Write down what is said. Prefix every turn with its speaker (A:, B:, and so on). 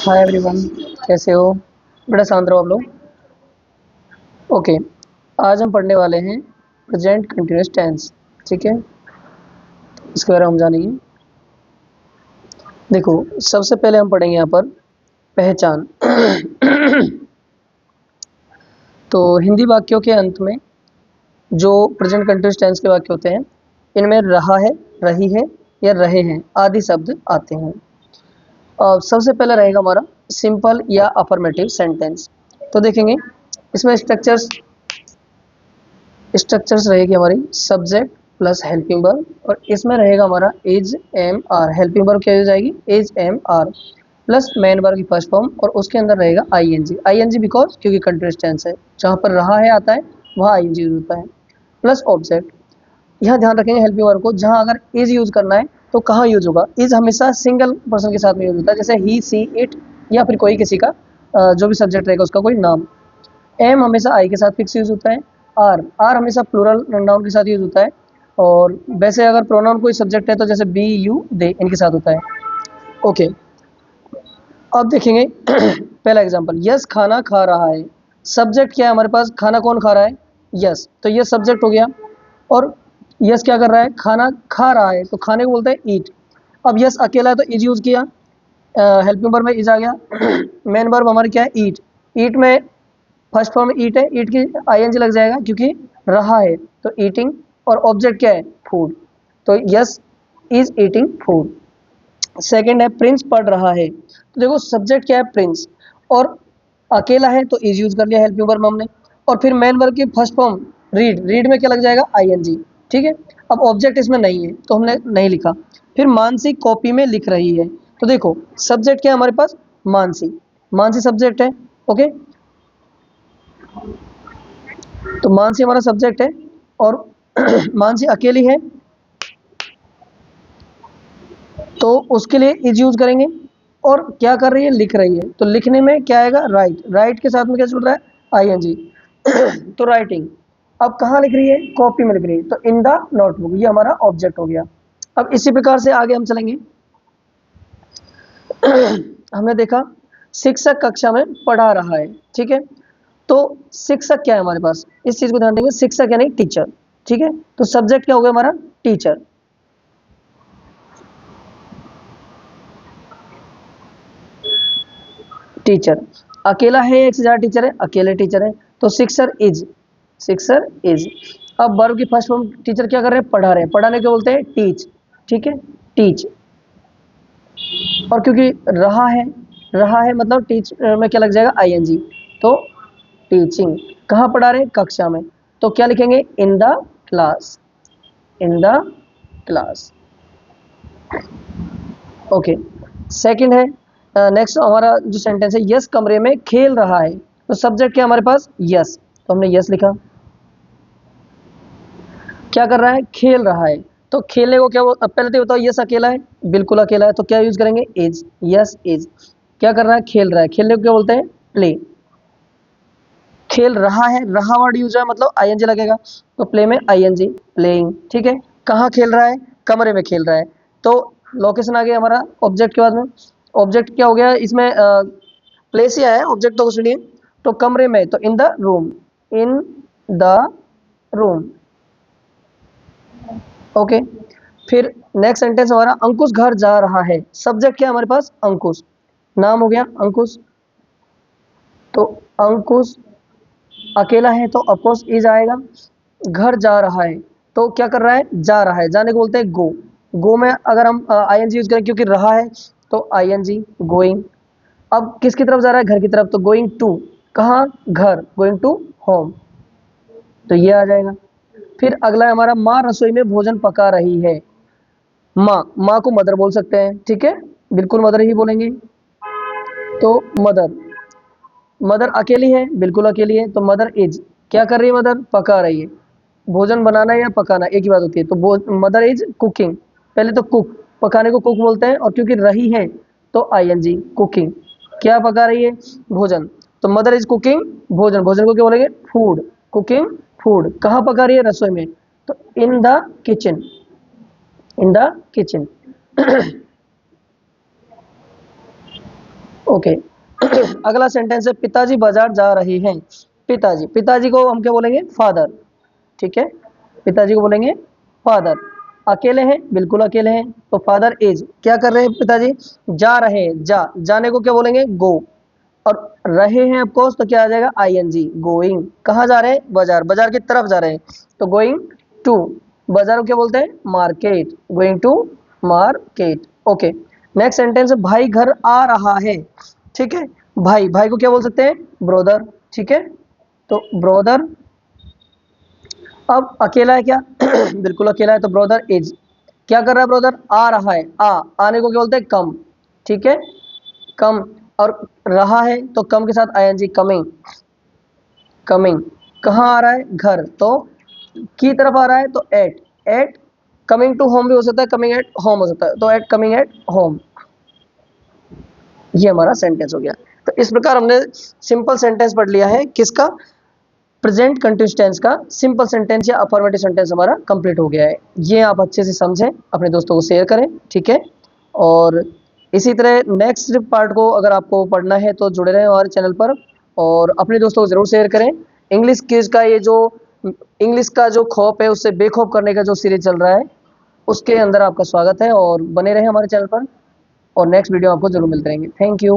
A: Hi everyone, कैसे हो? बड़ा शांत रहो आप लोग। ओके, आज हम पढ़ने वाले हैं प्रेजेंट कंटिन्यूअस टेंस। ठीक है, इसके बारे में हम जानेंगे। देखो, सबसे पहले हम पढ़ेंगे यहाँ पर पहचान। तो हिंदी वाक्यों के अंत में जो प्रेजेंट कंटिन्यूअस टेंस के वाक्य होते हैं, इनमें रहा है, रही है या रहे हैं आदि शब्द आते हैं। सबसे पहले रहेगा हमारा सिंपल या अफर्मेटिव सेंटेंस। तो देखेंगे इसमें स्ट्रक्चर्स रहेगी हमारी सब्जेक्ट प्लस हेल्पिंग वर्ब, और इसमें रहेगा हमारा is am are. Helping verb क्या हो जाएगी? Is am are plus main verb की फर्स्ट फॉर्म, और उसके अंदर रहेगा आईएनजी। आईएनजी बिकॉज क्योंकि कंटिन्यूअस टेंस है, जहाँ पर रहा है आता है वहाँ आईएनजी यूज होता है, प्लस ऑब्जेक्ट। यहाँ ध्यान रखेंगे हेल्पिंग वर्ब को, जहाँ अगर इज यूज करना है तो कहाँ यूज होगा? इज हमेशा सिंगल पर्सन के साथ में यूज होता है, जैसे ही, सी, इट, या फिर कोई किसी का जो भी सब्जेक्ट रहेगा उसका कोई नाम। एम हमेशा आई के साथ फिक्स यूज होता है। आर आर हमेशा प्लूरल नाउन के साथ यूज होता है। और वैसे अगर प्रोनाउन कोई सब्जेक्ट है तो जैसे बी, यू, दे इनके साथ होता है। ओके, अब देखेंगे पहला एग्जांपल, यस खाना खा रहा है। सब्जेक्ट क्या है हमारे पास? खाना कौन खा रहा है? यस, तो ये सब्जेक्ट हो गया। और यस क्या कर रहा है? खाना खा रहा है, तो खाने को बोलते हैं ईट। अब यस अकेला है तो इज यूज किया, हेल्पिंग वर्ब में इज आ गया। मेन वर्ब हमारी क्या है? ईट। ईट में फर्स्ट फॉर्म ईट है, ईट की आईएनजी लग जाएगा क्योंकि रहा है, तो ईटिंग। और ऑब्जेक्ट क्या है? फूड, तो yes is eating food. Second है प्रिंस पढ़ रहा है। तो देखो सब्जेक्ट क्या है? प्रिंस, और अकेला है तो इज यूज कर लिया हेल्पिंग वर्ब हमने। और फिर मेन वर्ब की फर्स्ट फॉर्म रीड, रीड में क्या लग जाएगा? आईएनजी। ठीक है, अब ऑब्जेक्ट इसमें नहीं है तो हमने नहीं लिखा। फिर मानसी कॉपी में लिख रही है। तो देखो सब्जेक्ट क्या है हमारे पास? मानसी, मानसी सब्जेक्ट है। ओके, तो मानसी हमारा सब्जेक्ट है, और मानसी अकेली है तो उसके लिए इज यूज करेंगे। और क्या कर रही है? लिख रही है, तो लिखने में क्या आएगा? राइट। राइट के साथ में क्या जुड़ रहा है? आईएनजी। तो राइटिंग। अब कहाँ लिख रही है? कॉपी में लिख रही है, तो इन द नोटबुक, ये हमारा ऑब्जेक्ट हो गया। अब इसी प्रकार से आगे हम चलेंगे। हमने देखा शिक्षक कक्षा में पढ़ा रहा है। ठीक है, तो शिक्षक क्या है हमारे पास? इस चीज को ध्यान देंगे, शिक्षक यानी टीचर। ठीक है, तो सब्जेक्ट क्या हो गया हमारा? टीचर। टीचर अकेला है, एक से ज्यादा टीचर है? अकेले टीचर है, तो सिक्सर इज, सिक्सर इज। अब वर्ब की फर्स्ट फॉर्म टीचर क्या कर रहे हैं? पढ़ा रहे हैं। पढ़ाने को बोलते हैं टीच। ठीक है, टीच। और क्योंकि रहा है, रहा है मतलब टीच में क्या लग जाएगा? आईएनजी, तो टीचिंग। कहाँ पढ़ा रहे हैं? कक्षा में, तो क्या लिखेंगे? In the class, in the class. Okay, second है, नेक्स्ट हमारा जो सेंटेंस है, यस कमरे में खेल रहा है। तो सब्जेक्ट क्या हमारे पास? यस, तो हमने यस लिखा। क्या कर रहा है? खेल रहा है, तो खेलने को क्या पहले तो बताओ, यस अकेला है? बिल्कुल अकेला है, तो क्या यूज करेंगे? इज। Yes is. क्या कर रहा है? खेल रहा है। खेलने को क्या बोलते हैं? प्ले। खेल रहा है, रहा वर्ड यूज है मतलब आईएनजी लगेगा, तो प्ले में आईएनजी, प्लेइंग। ठीक है, कहाँ खेल रहा है? कमरे में खेल रहा है, तो लोकेशन आ गया हमारा ऑब्जेक्ट के बाद में। ऑब्जेक्ट क्या हो गया इसमें? प्लेस ही आया, ऑब्जेक्ट तो कुछ नहीं है। तो कमरे में, तो in the room, in the room. Okay, फिर नेक्स्ट सेंटेंस हमारा, अंकुश घर जा रहा है। सब्जेक्ट क्या हमारे पास? अंकुश, नाम हो गया अंकुश। तो अंकुश अकेला है तो ऑफकोर्स इज आएगा। घर जा रहा है, तो क्या कर रहा है? जा रहा है, जाने को बोलते हैं गो। गो में अगर हम आईएनजी यूज करें क्योंकि रहा है, तो आईएनजी, गोइंग। अब किसकी तरफ जा रहा है? घर की तरफ, तो गोइंग टू। कहाँ? घर, गोइंग टू होम, तो ये आ जाएगा। फिर अगला है हमारा, माँ रसोई में भोजन पका रही है। माँ, माँ को मदर बोल सकते हैं। ठीक है, बिल्कुल मदर ही बोलेंगे, तो मदर। मदर अकेली है? बिल्कुल अकेली है, तो मदर इज। क्या कर रही है मदर? पका रही है। भोजन बनाना या पकाना एक ही बात होती है, तो मदर इज कुकिंग। पहले तो कुक, पकाने को कुक बोलते हैं, और क्योंकि रही है तो आईएनजी, कुकिंग। क्या पका रही है? भोजन, तो मदर इज कुकिंग भोजन। भोजन को क्या बोलेंगे? Food, cooking food. कहाँ पका रही है? रसोई में, तो in the kitchen, in the kitchen. Okay. अगला सेंटेंस है पिताजी बाजार जा रहे हैं। पिताजी, पिताजी को हम क्या बोलेंगे? फादर। ठीक है, पिताजी को बोलेंगे फादर। अकेले हैं, बिल्कुल अकेले हैं, तो फादर इज। क्या कर रहे हैं पिताजी? जा रहे हैं। जाने को क्या बोलेंगे? गो। और रहे हैं ऑफ कोर्स, तो क्या आ जाएगा? ING, going. कहाँ जा रहे हैं? बाजार, बाजार की तरफ जा रहे हैं, तो गोइंग टू। बाजार को क्या बोलते हैं? Market, going to market. Okay. Next sentence है भाई घर आ रहा है। ठीक है, भाई, भाई को क्या बोल सकते हैं? ब्रोदर। ठीक है, तो ब्रोदर। अब अकेला है क्या? बिल्कुल अकेला है, तो ब्रोदर इज। क्या कर रहा है ब्रोदर? आ रहा है। आने को क्या बोलते हैं? कम। ठीक है, कम। और रहा है तो कम के साथ आईएनजी, कमिंग, कमिंग। कहाँ आ रहा है? घर, तो की तरफ आ रहा है, तो at, at. Coming to home भी हो सकता है, कमिंग एट होम हो सकता है, तो एट, कमिंग एट होम। ये हमारा सेंटेंस हो गया। तो इस प्रकार हमने सिंपल सेंटेंस पढ़ लिया है किसका? प्रेजेंट कंटिन्यूअस टेंस का सिंपल सेंटेंस या अफर्मेटिव सेंटेंस हमारा कंप्लीट हो गया है। ये आप अच्छे से समझें, अपने दोस्तों को शेयर करें। ठीक है, और इसी तरह नेक्स्ट पार्ट को अगर आपको पढ़ना है तो जुड़े रहें हमारे चैनल पर, और अपने दोस्तों को ज़रूर शेयर करें। इंग्लिश क्विज का ये जो इंग्लिश का जो खौफ है उससे बेखौफ करने का जो सीरीज चल रहा है, उसके अंदर आपका स्वागत है, और बने रहें हमारे चैनल पर, और नेक्स्ट वीडियो आपको जरूर मिलते रहेंगे। Thank you.